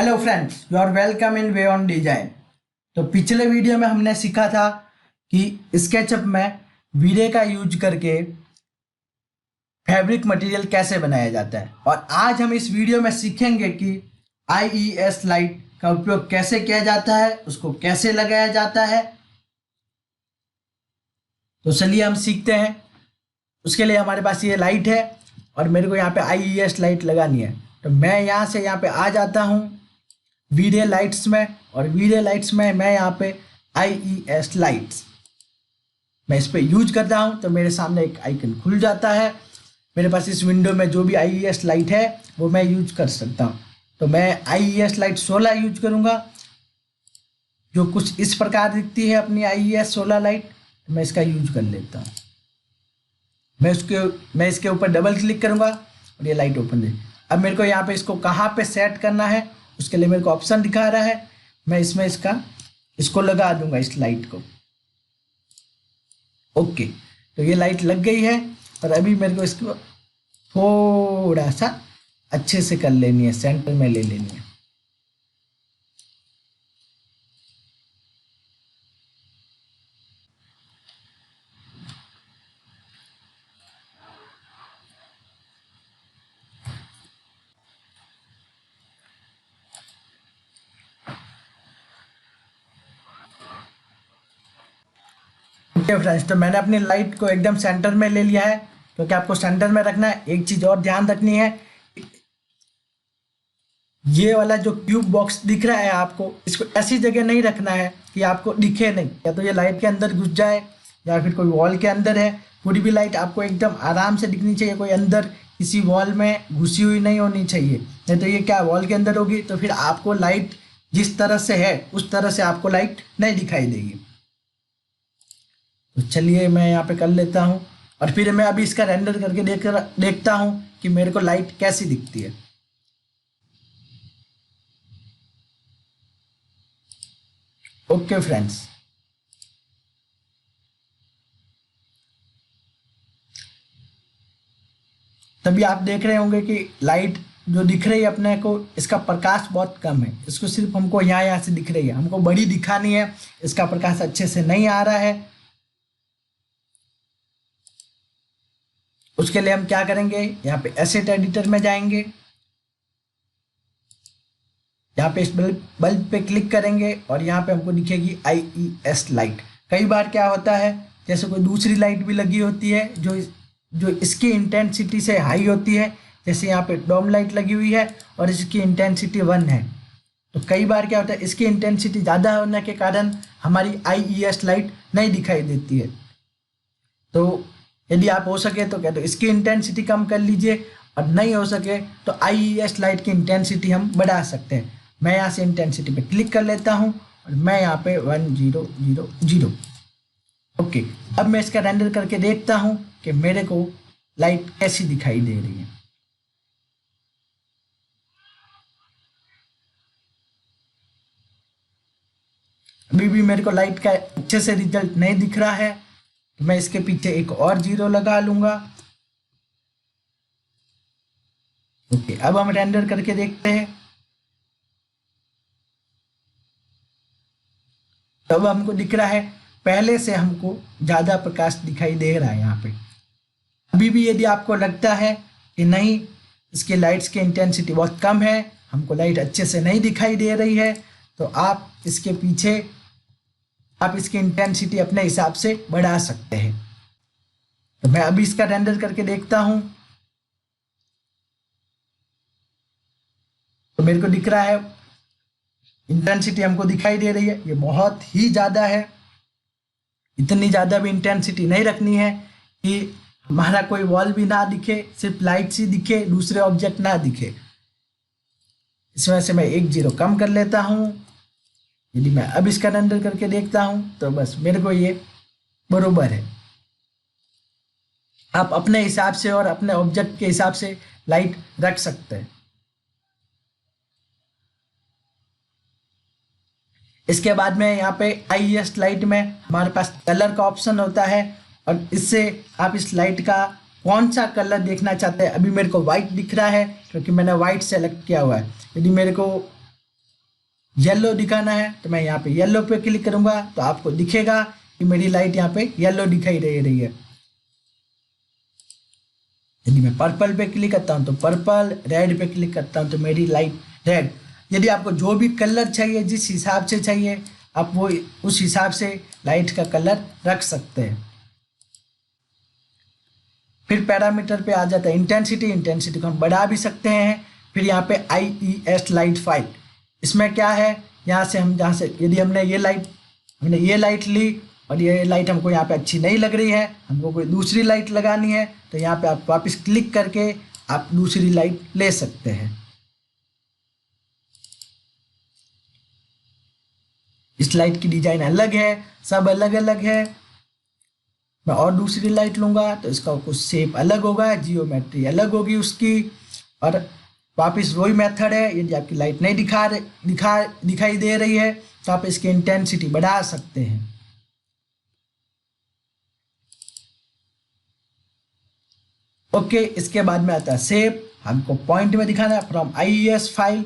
Hello friends, you are welcome in way on design. तो पिछले video में हमने सीखा था कि स्केचअप में वीरे का यूज करके फैब्रिक मटेरियल कैसे बनाया जाता है, और आज हम इस वीडियो में सीखेंगे कि आईईएस लाइट का उपयोग कैसे किया जाता है, उसको कैसे लगाया जाता है। तो चलिए हम सीखते हैं। उसके लिए हमारे पास ये लाइट है और मेरे को यहाँ पे आईईएस लाइट लगानी है। तो मैं यहाँ से यहाँ पे आ जाता हूँ वीरे लाइट्स में, और वीरे लाइट्स में मैं यहाँ पे आईईएस लाइट्स मैं इस पे यूज करता हूँ। तो मेरे सामने एक आइकन खुल जाता है। मेरे पास इस विंडो में जो भी आईईएस लाइट है वो मैं यूज कर सकता हूँ। तो मैं आईईएस लाइट 16 यूज करूँगा, जो कुछ इस प्रकार दिखती है अपनी आईईएस 16 लाइट। मैं इसका यूज कर लेता हूँ। मैं इसके ऊपर डबल क्लिक करूँगा और ये लाइट ओपन है। अब मेरे को यहाँ पे इसको कहाँ पे सेट करना है उसके लिए मेरे को ऑप्शन दिखा रहा है। मैं इसमें इसको लगा दूंगा, इस लाइट को। ओके, तो ये लाइट लग गई है और अभी मेरे को इसको थोड़ा सा अच्छे से कर लेनी है, सेंटर में ले लेनी है। ओके फ्रेंड्स, तो मैंने अपनी लाइट को एकदम सेंटर में ले लिया है, क्योंकि आपको सेंटर में रखना है। एक चीज और ध्यान रखनी है, ये वाला जो क्यूब बॉक्स दिख रहा है आपको, इसको ऐसी जगह नहीं रखना है कि आपको दिखे नहीं, या तो ये लाइट के अंदर घुस जाए या फिर कोई वॉल के अंदर है। पूरी भी लाइट आपको एकदम आराम से दिखनी चाहिए, कोई अंदर किसी वॉल में घुसी हुई नहीं होनी चाहिए। नहीं तो ये क्या वॉल के अंदर होगी तो फिर आपको लाइट जिस तरह से है उस तरह से आपको लाइट नहीं दिखाई देगी। तो चलिए मैं यहाँ पे कर लेता हूँ और फिर मैं अभी इसका रेंडर करके देखता हूँ कि मेरे को लाइट कैसी दिखती है। ओके फ्रेंड्स, तभी आप देख रहे होंगे कि लाइट जो दिख रही है अपने को, इसका प्रकाश बहुत कम है। इसको सिर्फ हमको यहाँ से दिख रही है, हमको बड़ी दिखानी है, इसका प्रकाश अच्छे से नहीं आ रहा है। उसके लिए हम क्या करेंगे, यहाँ पे एसेट एडिटर में जाएंगे, यहाँ पे इस बल्ब पे क्लिक करेंगे और यहाँ पे हमको दिखेगी आईईएस लाइट। कई बार क्या होता है, जैसे कोई दूसरी लाइट भी लगी होती है जो इसकी इंटेंसिटी से हाई होती है, जैसे यहाँ पे डोम लाइट लगी हुई है और इसकी इंटेंसिटी 1 है। तो कई बार क्या होता है, इसकी इंटेंसिटी ज़्यादा होने के कारण हमारी आईईएस लाइट नहीं दिखाई देती है। तो यदि आप हो सके तो क्या, तो इसकी इंटेंसिटी कम कर लीजिए, और नहीं हो सके तो आईईएस लाइट की इंटेंसिटी हम बढ़ा सकते हैं। मैं यहाँ से इंटेंसिटी पे क्लिक कर लेता हूँ और मैं यहाँ पे 1000। ओके, अब मैं इसका रेंडर करके देखता हूँ कि मेरे को लाइट कैसी दिखाई दे रही है। अभी भी मेरे को लाइट का अच्छे से रिजल्ट नहीं दिख रहा है, तो मैं इसके पीछे एक और 0 लगा लूंगा। ओके, अब हम रेंडर करके देखते हैं। तब हमको दिख रहा है पहले से हमको ज़्यादा प्रकाश दिखाई दे रहा है यहाँ पे। अभी भी यदि आपको लगता है कि नहीं, इसके लाइट्स की इंटेंसिटी बहुत कम है, हमको लाइट अच्छे से नहीं दिखाई दे रही है, तो आप इसकी इंटेंसिटी अपने हिसाब से बढ़ा सकते हैं। तो मैं अभी इसका रेंडर करके देखता हूँ। तो मेरे को दिख रहा है इंटेंसिटी हमको दिखाई दे रही है, ये बहुत ही ज़्यादा है। इतनी ज़्यादा भी इंटेंसिटी नहीं रखनी है कि हमारा कोई वॉल भी ना दिखे, सिर्फ लाइट्स ही दिखे, दूसरे ऑब्जेक्ट ना दिखे। इस वजह से मैं 1 0 कम कर लेता हूँ। यदि मैं अब इसका रेंडर करके देखता हूँ तो बस मेरे को ये बरोबर है। आप अपने हिसाब से और अपने ऑब्जेक्ट के हिसाब से लाइट रख सकते हैं। इसके बाद में यहाँ पे आईईएस लाइट में हमारे पास कलर का ऑप्शन होता है, और इससे आप इस लाइट का कौन सा कलर देखना चाहते हैं। अभी मेरे को वाइट दिख रहा है क्योंकि मैंने वाइट सेलेक्ट किया हुआ है। यदि मेरे को येलो दिखाना है तो मैं यहाँ पे येलो पे क्लिक करूंगा तो आपको दिखेगा कि मेरी लाइट यहाँ पे येलो दिखाई दे रही है। यदि मैं पर्पल पे क्लिक करता हूँ तो पर्पल, रेड पे क्लिक करता हूँ तो मेरी लाइट रेड। यदि आपको जो भी कलर चाहिए, जिस हिसाब से चाहिए, आप वो उस हिसाब से लाइट का कलर रख सकते हैं। फिर पैरामीटर पे आ जाता है इंटेंसिटी। इंटेंसिटी को हम बढ़ा भी सकते हैं। फिर यहाँ पे IES लाइट फाइल, इसमें क्या है, यहाँ से हम जहाँ से यदि हमने ये लाइट ली और ये लाइट हमको यहाँ पे अच्छी नहीं लग रही है, हमको कोई दूसरी लाइट लगानी है, तो यहाँ पे आप वापस क्लिक करके आप दूसरी लाइट ले सकते हैं। इस लाइट की डिजाइन अलग है, सब अलग अलग है। मैं और दूसरी लाइट लूंगा तो इसका कुछ शेप अलग होगा, जियोमेट्री अलग होगी उसकी। और वापस वही मेथड है, यदि आपकी लाइट नहीं दिखाई दे रही है तो आप इसकी इंटेंसिटी बढ़ा सकते हैं। ओके, इसके बाद में आता है शेप। हमको पॉइंट में दिखाना है फ्रॉम IES फाइल।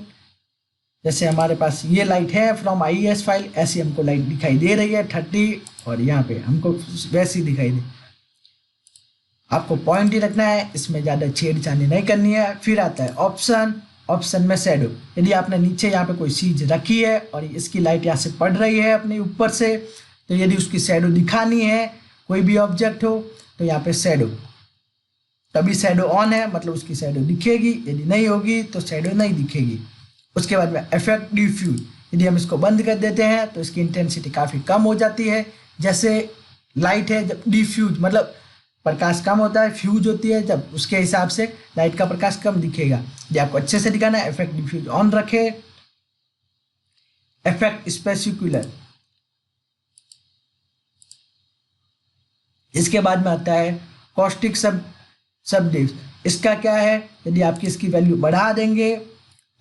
जैसे हमारे पास ये लाइट है फ्रॉम IES फाइल, ऐसी हमको लाइट दिखाई दे रही है 30, और यहाँ पे हमको वैसी दिखाई दे। आपको पॉइंट ही रखना है, इसमें ज़्यादा छेड़छाड़ी नहीं करनी है। फिर आता है ऑप्शन में शैडो। यदि आपने नीचे यहाँ पे कोई चीज़ रखी है और इसकी लाइट यहाँ से पड़ रही है अपने ऊपर से, तो यदि उसकी शैडो दिखानी है, कोई भी ऑब्जेक्ट हो, तो यहाँ पे शैडो, तभी शैडो ऑन है, मतलब उसकी शैडो दिखेगी। यदि नहीं होगी तो शैडो नहीं दिखेगी। उसके बाद में इफेक्ट डिफ्यूज। यदि हम इसको बंद कर देते हैं तो इसकी इंटेंसिटी काफ़ी कम हो जाती है। जैसे लाइट है, जब डिफ्यूज मतलब प्रकाश कम होता है, फ्यूज होती है, जब उसके हिसाब से लाइट का प्रकाश कम दिखेगा। यदि आपको अच्छे से दिखाना है, इफेक्ट डिफ्यूज ऑन रखे। इफेक्ट स्पेसिकुलर, इसके बाद में आता है कॉस्टिक सब डिस्क। इसका क्या है, यदि आपकी इसकी वैल्यू बढ़ा देंगे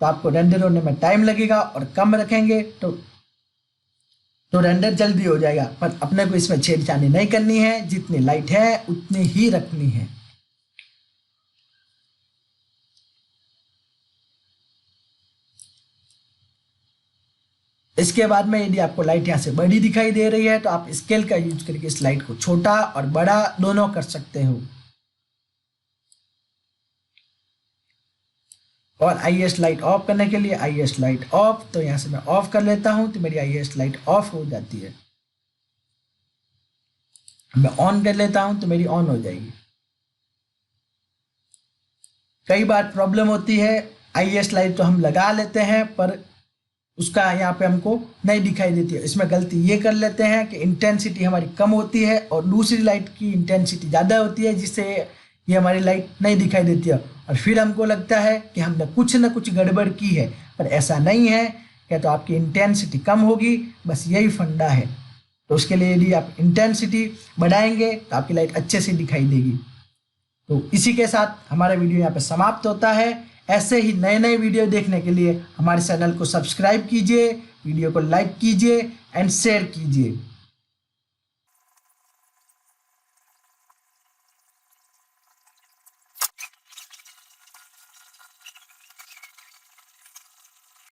तो आपको रेंडर होने में टाइम लगेगा, और कम रखेंगे तो रेंडर जल्दी हो जाएगा। पर अपने को इसमें छेड़छाड़ी नहीं करनी है, जितनी लाइट है उतनी ही रखनी है। इसके बाद में यदि आपको लाइट यहाँ से बड़ी दिखाई दे रही है तो आप स्केल का यूज करके इस लाइट को छोटा और बड़ा दोनों कर सकते हो। और IES लाइट ऑफ करने के लिए IES लाइट ऑफ, तो यहाँ से मैं ऑफ कर लेता हूँ तो मेरी IES लाइट ऑफ हो जाती है। मैं ऑन कर लेता हूँ तो मेरी ऑन हो जाएगी। कई बार प्रॉब्लम होती है, IES लाइट तो हम लगा लेते हैं पर उसका यहाँ पे हमको नहीं दिखाई देती है। इसमें गलती ये कर लेते हैं कि इंटेंसिटी हमारी कम होती है और दूसरी लाइट की इंटेंसिटी ज़्यादा होती है, जिससे ये हमारी लाइट नहीं दिखाई देती है, और फिर हमको लगता है कि हमने कुछ ना कुछ गड़बड़ की है, पर ऐसा नहीं है। क्या तो आपकी इंटेंसिटी कम होगी, बस यही फंडा है। तो उसके लिए यदि आप इंटेंसिटी बढ़ाएंगे तो आपकी लाइट अच्छे से दिखाई देगी। तो इसी के साथ हमारा वीडियो यहाँ पे समाप्त होता है। ऐसे ही नए नए वीडियो देखने के लिए हमारे चैनल को सब्सक्राइब कीजिए, वीडियो को लाइक कीजिए एंड शेयर कीजिए।